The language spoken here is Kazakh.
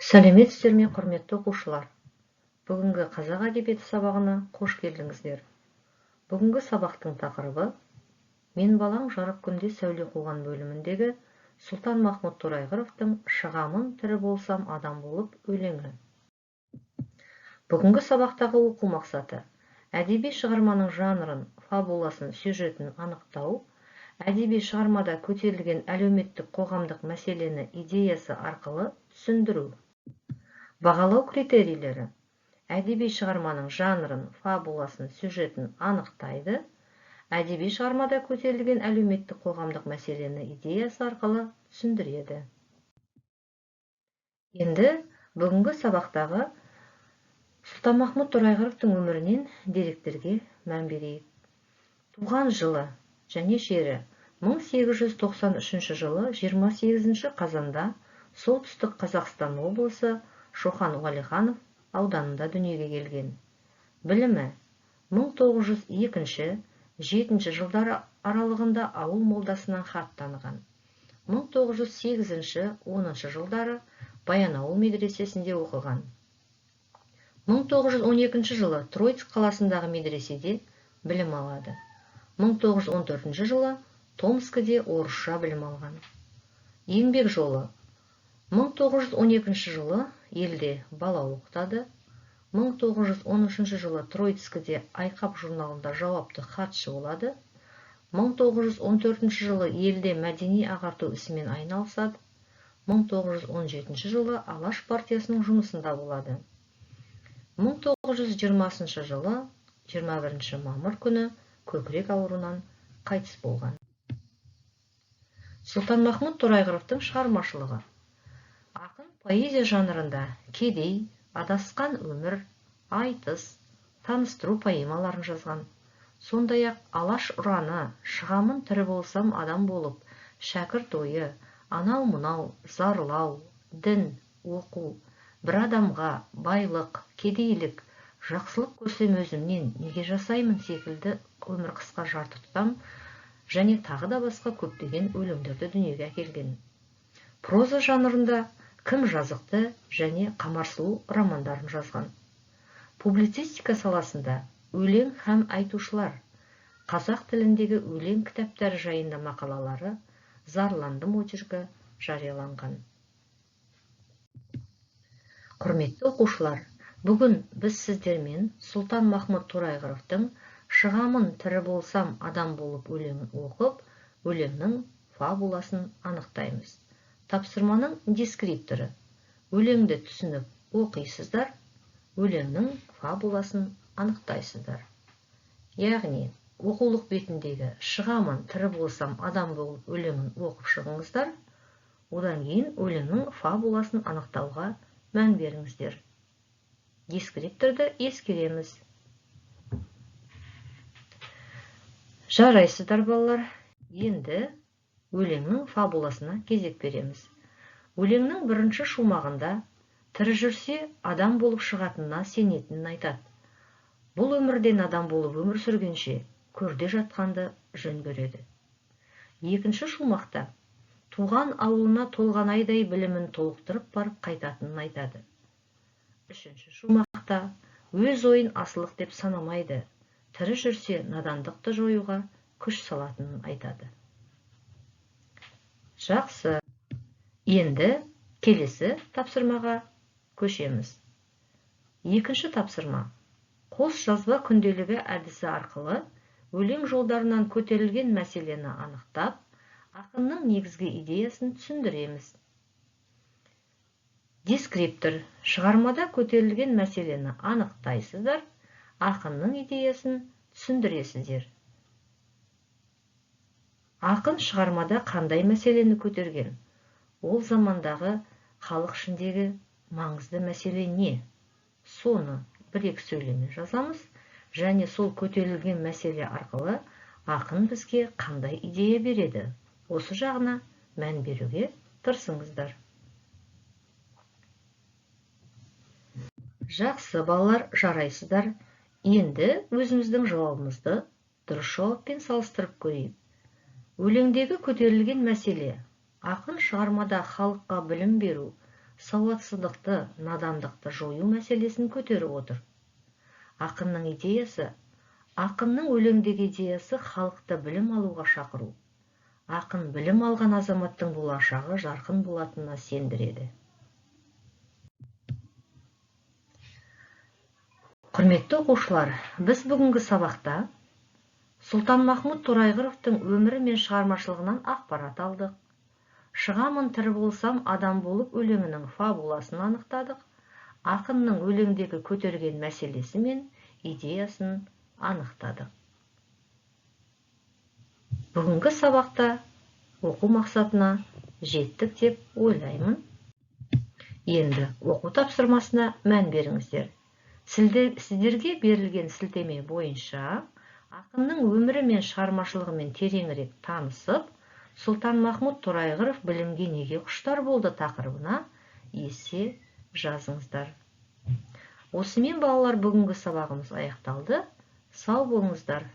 Сәлеметсіздер ме, құрметті оқушылар? Бүгінгі қазақ әдебиеті сабағына қош келдіңіздер. Бүгінгі сабақтың тақырыбы «Мен балаң жарық күнде сәуле қуған» бөліміндегі Сұлтанмахмұт Торайғыровтың «Шығамын тірі болсам адам болып» өлеңі. Бүгінгі сабақтағы оқу мақсаты әдеби шығарманың жанрын, фабуласын, сюжетін анықтау, әдеби шығармада көтерілген әлеуметтік қоғамдық мәселені идеясы арқылы түсіндіру. Бағалау критерийлері: әдеби шығарманың жанрын, фабуласын, сюжетін анықтайды, әдеби шығармада көтерілген әлеуметтік қоғамдық мәселені идеясы арқылы түсіндіреді. Енді бүгінгі сабақтағы Сұлтанмахмұт Торайғыровтың өмірінен деректерге мән берейік. Туған жылы және жері 1893 жылы 28 қазанда солтүстік Қазақстан облысы Шоқан Уәлиханов ауданында дүниеге келген. Білімі: 1902-7 жылдары аралығында ауыл молдасынан хат таныған. 1908-10 жылдары Баянауыл медресесінде оқыған. 1912 жылы Троицк қаласындағы медреседе білім алады. 1914 жылы Томскіде орысша білім алған. Еңбек жолы: 1912 жылы елде бала оқытады. 1913 жылы Троицкіде Айқап журналында жауапты хатшы болады. 1914 жылы елде мәдени ағарту ісімен айналысады. 1917 жылы Алаш партиясының жұмысында болады. 1920 жылы 21 мамыр күні көкірек ауруынан қайтыс болған. Сұлтанмахмұт Торайғыровтың шығармашылығы: ақын поэзия жанрында кедей, адасқан өмір, айтыс, таныстыру поэмаларын жазған. Сондай-ақ Алаш ұраны, Шығамын тірі болсам адам болып, шәкірт ойы, анау-мынау, зарлау, дін, оқу, бір адамға, байлық, кедейлік, жақсылық көрсем өзімнен неге жасаймын секілді өмір қысқа жарты тұтам және тағы да басқа көптеген өлеңдерді дүниеге әкелген. Проза жанрында Кім жазықты және Қамарсұлу романдарын жазған. Публицистика саласында өлең һәм айтушылар, қазақ тіліндегі өлең кітаптары жайында мақалалары, Зарландым очеркі жарияланған. Құрметті оқушылар, бүгін біз сіздермен Сұлтанмахмұт Торайғыровтың «Шығамын тірі болсам адам болып» өлеңін оқып, өлеңнің фабуласын анықтаймыз. Тапсырманың дескрипторы: өлеңді түсініп оқисыздар, өлеңнің фабуласын анықтайсыздар. Яғни, оқулық бетіндегі «Шығамын тірі болсам адам болып» өлеңін оқып шығыңыздар, одан кейін өлеңнің фабуласын анықтауға мән беріңіздер. Дескрипторды ескереміз. Жарайсыздар, балалар. Енді өлеңнің фабуласына кезек береміз. Өлеңнің бірінші шумағында тірі жүрсе адам болып шығатынына сенетінін айтады. Бұл өмірден адам болып өмір сүргенше көрде жатқанды жөн көреді. Екінші шумақта туған ауылына толған айдай білімін толықтырып барып қайтатынын айтады. Үшінші шумақта өз ойын асылық деп санамайды, тірі жүрсе надандықты жоюға күш салатынын айтады. Жақсы. Енді келесі тапсырмаға көшеміз. Екінші тапсырма: қос жазба күнделігі әдісі арқылы өлең жолдарынан көтерілген мәселені анықтап, ақынның негізгі идеясын түсіндіреміз. Дескриптор: шығармада көтерілген мәселені анықтайсыздар, ақынның идеясын түсіндіресіздер. Ақын шығармада қандай мәселені көтерген? Ол замандағы халық ішіндегі маңызды мәселе не? Соны бір-екі сөйлеме жазамыз, және сол көтерілген мәселе арқылы ақын бізге қандай идея береді? Осы жағына мән беруге тырысыңыздар. Жақсы, балалар, жарайсыздар. Енді өзіміздің жауабымызды дұрыс жауаппен салыстырып көрейік. Өлеңдегі көтерілген мәселе: ақын шығармада халыққа білім беру, сауатсыздықты, надандықты жою мәселесін көтеріп отыр. Ақынның өлеңдегі идеясы халықты білім алуға шақыру. Ақын білім алған азаматтың болашағы жарқын болатынына сендіреді. Құрметті оқушылар, біз бүгінгі сабақта Сұлтанмахмұт Торайғыровтың өмірі мен шығармашылығынан ақпарат алдық. Шығамын тірі болсам адам болып өлеңінің фабуласын анықтадық. Ақынның өлеңдегі көтерген мәселесі мен идеясын анықтадық. Бүгінгі сабақта оқу мақсатына жеттік деп ойлаймын. Енді оқу тапсырмасына мән беріңіздер. Сіздерге берілген сілтеме бойынша ақынның өмірі мен шығармашылығымен тереңірек танысып, Сұлтанмахмұт Торайғыров білімге неге құштар болды тақырыбына есе жазыңыздар. Осымен балалар, бүгінгі сабағымыз аяқталды. Сау болыңыздар.